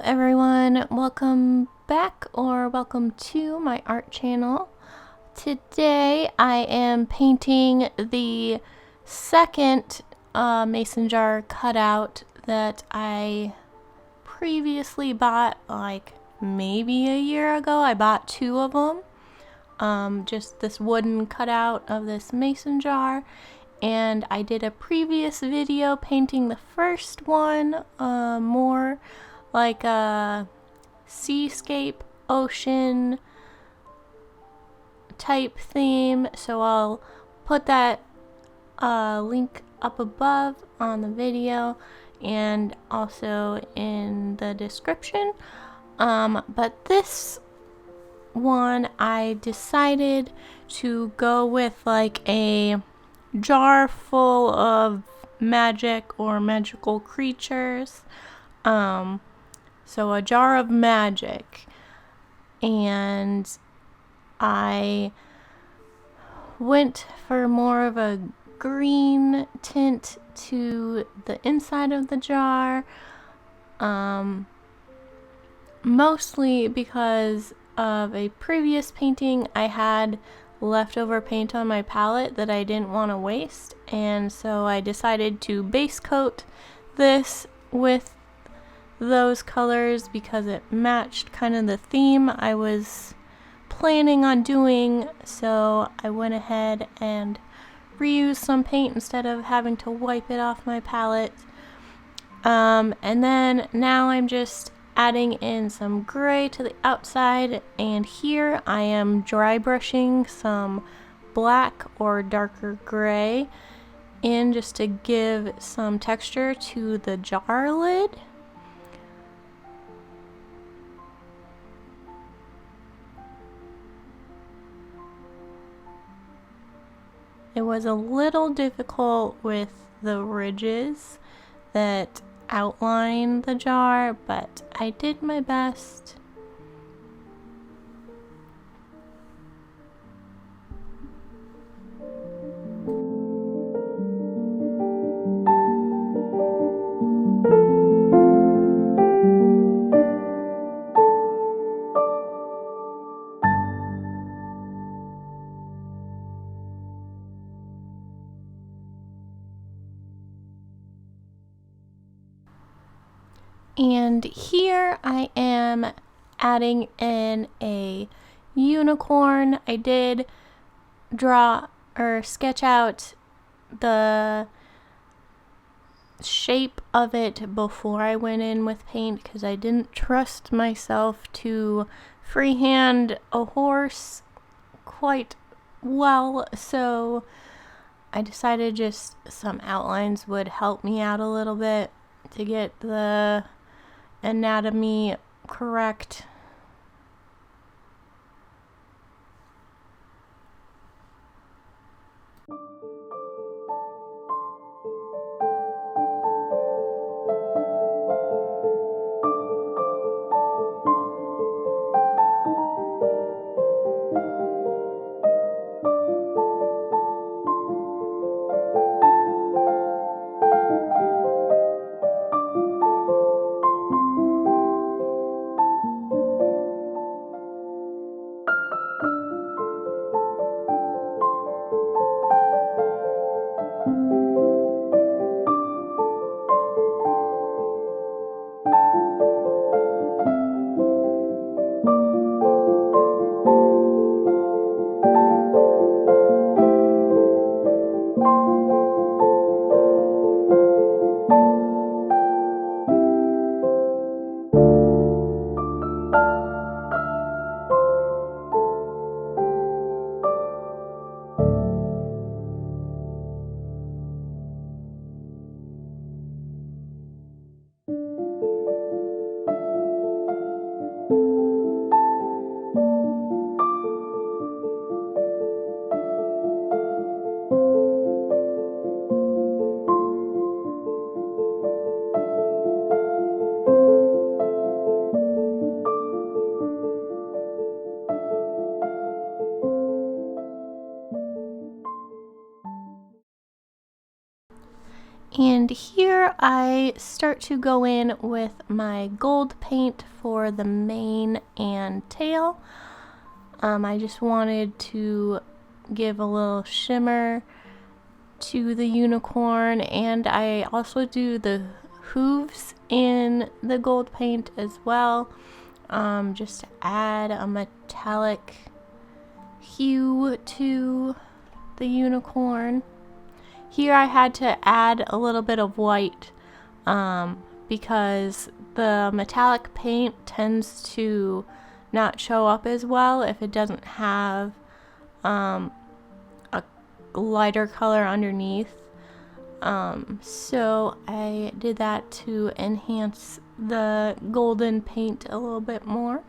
everyone, welcome back or welcome to my art channel. Today I am painting the second mason jar cutout that I previously bought like maybe a year ago. I bought two of them, just this wooden cutout of this mason jar, and I did a previous video painting the first one, more like a seascape, ocean type theme, so I'll put that link up above on the video and also in the description. But this one I decided to go with like a jar full of magic or magical creatures. So a jar of magic, and I went for more of a green tint to the inside of the jar, mostly because of a previous painting I had leftover paint on my palette that I didn't want to waste, and so I decided to base coat this with those colors because it matched kind of the theme I was planning on doing. So I went ahead and reused some paint instead of having to wipe it off my palette. And then now I'm just adding in some gray to the outside, and here I am dry brushing some black or darker gray in just to give some texture to the jar lid. It was a little difficult with the ridges that outline the jar, but I did my best. And here I am adding in a unicorn. I did draw or sketch out the shape of it before I went in with paint because I didn't trust myself to freehand a horse quite well, so I decided just some outlines would help me out a little bit to get the anatomy correct. And here I start to go in with my gold paint for the mane and tail. I just wanted to give a little shimmer to the unicorn, and I also do the hooves in the gold paint as well, just to add a metallic hue to the unicorn. Here I had to add a little bit of white because the metallic paint tends to not show up as well if it doesn't have a lighter color underneath. So I did that to enhance the golden paint a little bit more.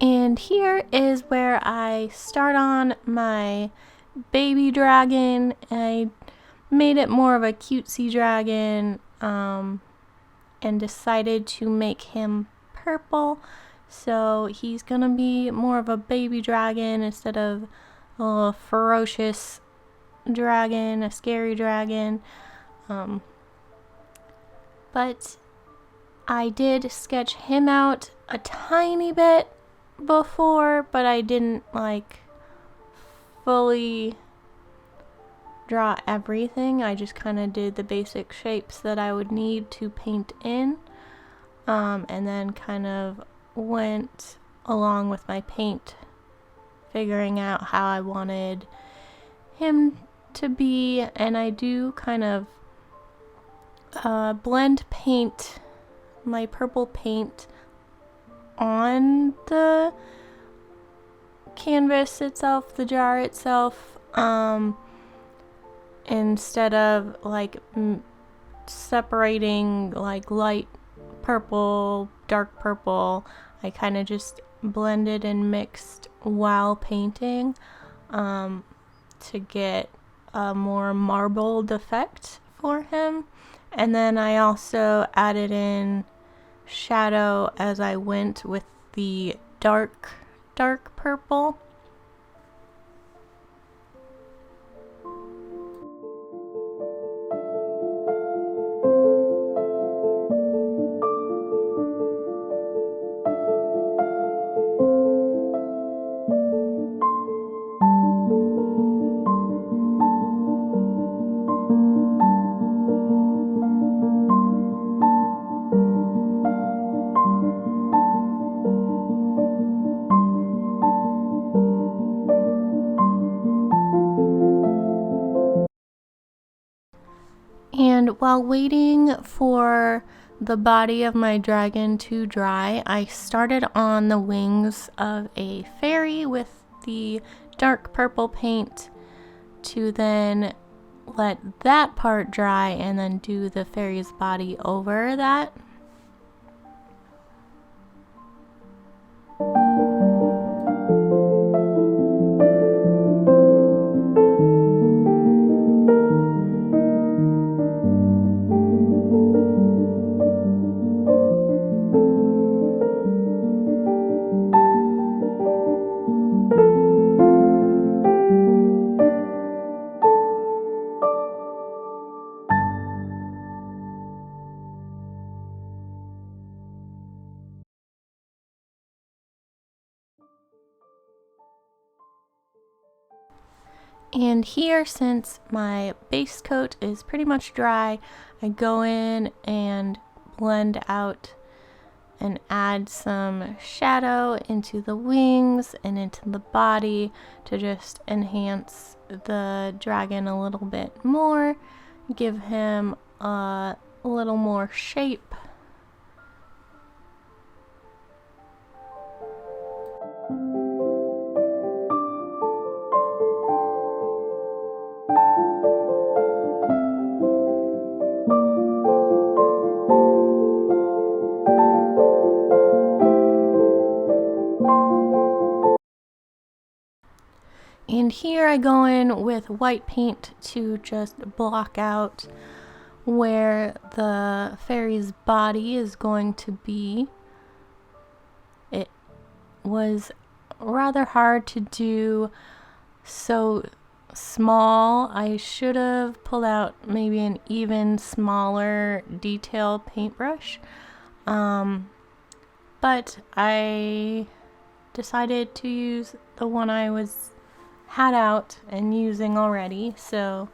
And here is where I start on my baby dragon. I made it more of a cutesy dragon, and decided to make him purple. So he's gonna be more of a baby dragon instead of a ferocious dragon, a scary dragon. But I did sketch him out a tiny bit before, but I didn't fully draw everything. I just kind of did the basic shapes that I would need to paint in, and then kind of went along with my paint, figuring out how I wanted him to be. And I do kind of blend paint, my purple paint, on the canvas itself, the jar itself, instead of separating light purple, dark purple. I kind of just blended and mixed while painting. to get a more marbled effect for him. And then I also added in shadow as I went with the dark purple. And while waiting for the body of my dragon to dry, I started on the wings of a fairy with the dark purple paint to then let that part dry and then do the fairy's body over that. And here, since my base coat is pretty much dry, I go in and blend out and add some shadow into the wings and into the body to just enhance the dragon a little bit more, give him a little more shape. And here I go in with white paint to just block out where the fairy's body is going to be. It was rather hard to do so small. I should have pulled out maybe an even smaller detail paintbrush. But I decided to use the one I had out and using already, so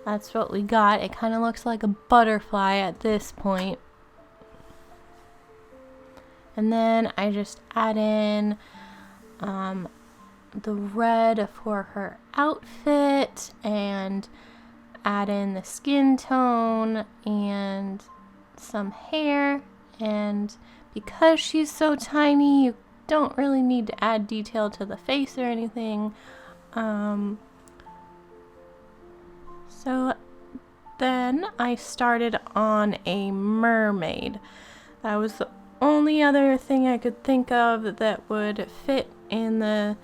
that's what we got. It kind of looks like a butterfly at this point. And then I just add in the red for her outfit and add in the skin tone and some hair. And because she's so tiny, you don't really need to add detail to the face or anything. So then I started on a mermaid. That was the only other thing I could think of that would fit in the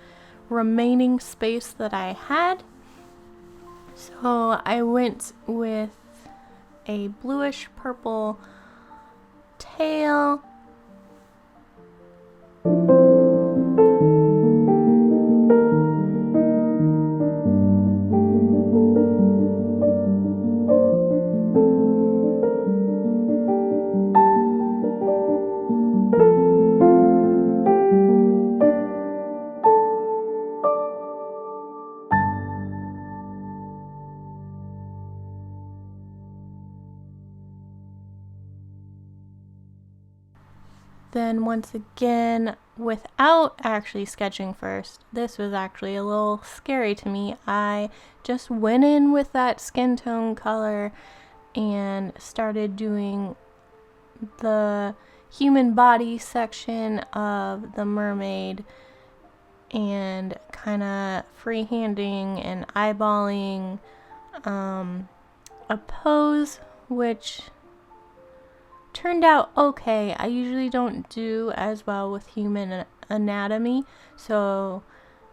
remaining space that I had. So I went with a bluish purple tail. Then once again, without actually sketching first, this was actually a little scary to me. I just went in with that skin tone color and started doing the human body section of the mermaid and kind of freehanding and eyeballing a pose, which turned out okay. I usually don't do as well with human anatomy, so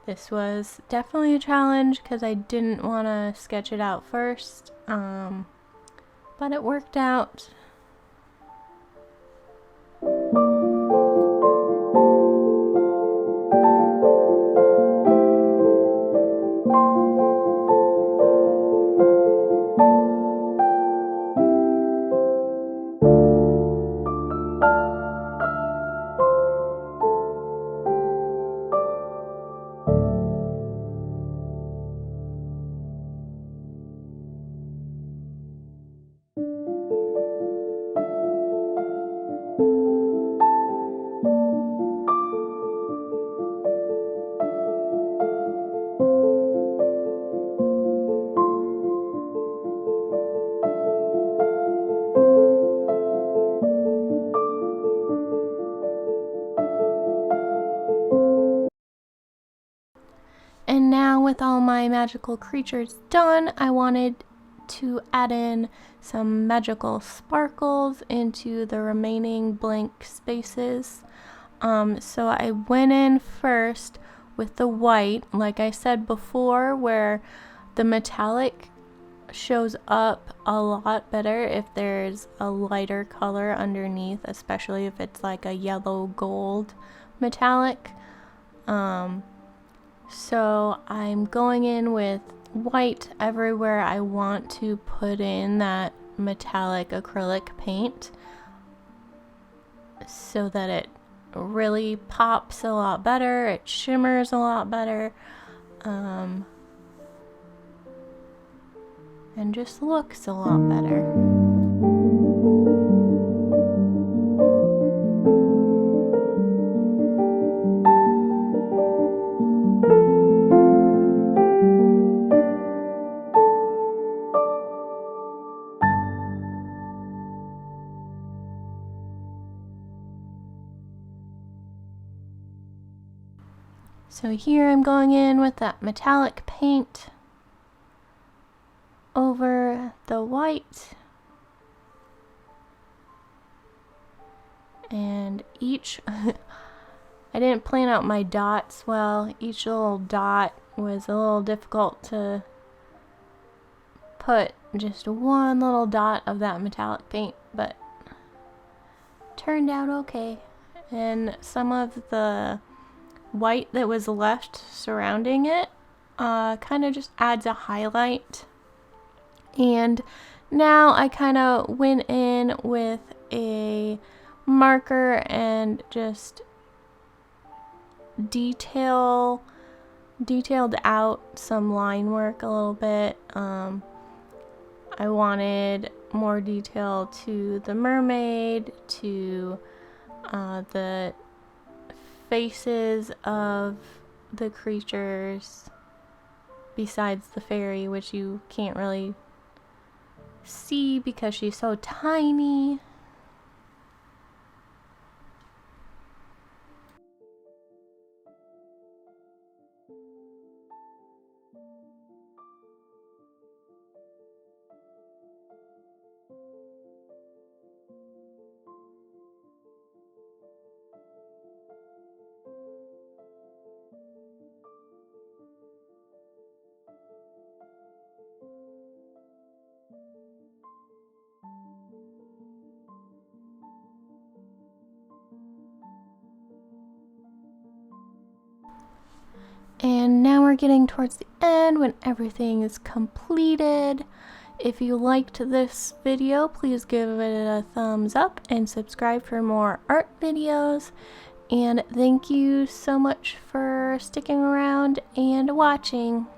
This was definitely a challenge because I didn't want to sketch it out first, but it worked out. And now with all my magical creatures done, I wanted to add in some magical sparkles into the remaining blank spaces. So I went in first with the white, like I said before, where the metallic shows up a lot better if there's a lighter color underneath, especially if it's like a yellow gold metallic. So I'm going in with white everywhere I want to put in that metallic acrylic paint so that it really pops a lot better, it shimmers a lot better, and just looks a lot better. So here I'm going in with that metallic paint over the white, and each I didn't plan out my dots well. Each little dot was a little difficult to put just one little dot of that metallic paint, but turned out okay. And some of the white that was left surrounding it kind of just adds a highlight. And now I kind of went in with a marker and just detailed out some line work a little bit. I wanted more detail to the mermaid, to the faces of the creatures besides the fairy, which you can't really see because she's so tiny. And now we're getting towards the end when everything is completed. If you liked this video, please give it a thumbs up and subscribe for more art videos. And thank you so much for sticking around and watching.